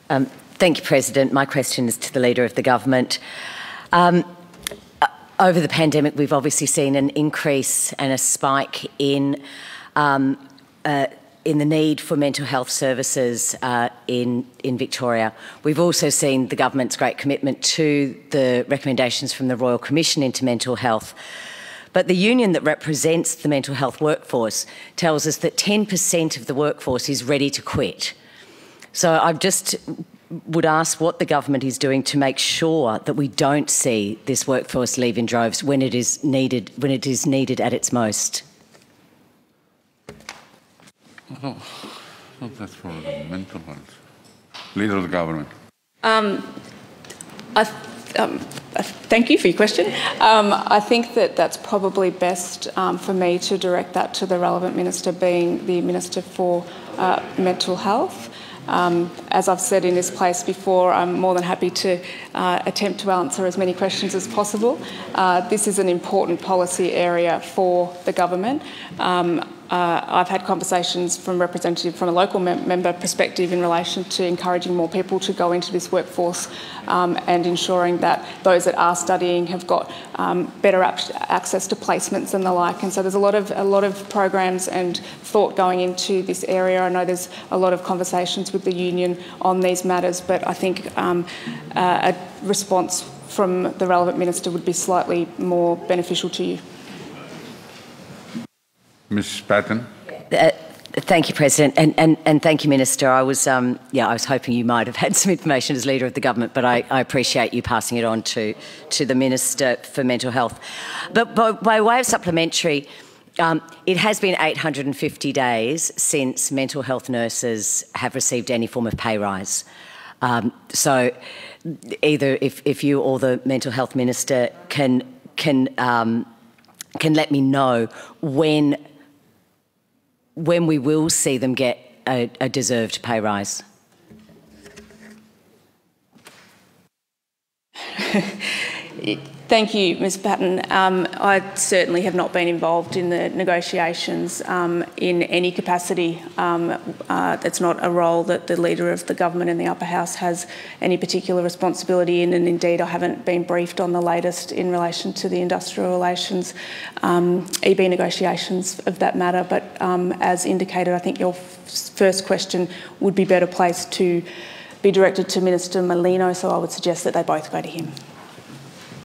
Thank you, President. My question is to the Leader of the Government. Over the pandemic, we've obviously seen an increase and a spike in the need for mental health services in Victoria. We've also seen the government's great commitment to the recommendations from the Royal Commission into mental health. But the union that represents the mental health workforce tells us that 10% of the workforce is ready to quit. So I just would ask what the government is doing to make sure that we don't see this workforce leave in droves when it is needed at its most. Oh, that's for the mental health. Leader of the Government. Thank you for your question. I think that that's probably best for me to direct that to the relevant minister, being the Minister for Mental Health. As I've said in this place before, I'm more than happy to attempt to answer as many questions as possible. This is an important policy area for the government. I've had conversations from a local member perspective in relation to encouraging more people to go into this workforce and ensuring that those that are studying have got better access to placements and the like. And so there's a lot of programs and thought going into this area. I know there's a lot of conversations with the union on these matters, but I think a response from the relevant minister would be slightly more beneficial to you. Ms. Patten. Thank you, President, and thank you, Minister. I was hoping you might have had some information as Leader of the Government, but I appreciate you passing it on to the Minister for Mental Health. But by way of supplementary, it has been 850 days since mental health nurses have received any form of pay rise. So either if you or the Mental Health Minister can let me know when we will see them get a deserved pay rise. Thank you, Ms. Patten. I certainly have not been involved in the negotiations in any capacity. That's not a role that the Leader of the Government in the Upper House has any particular responsibility in, and indeed I haven't been briefed on the latest in relation to the industrial relations EB negotiations of that matter. But as indicated, I think your first question would be better placed to be directed to Minister Merlino, so I would suggest that they both go to him.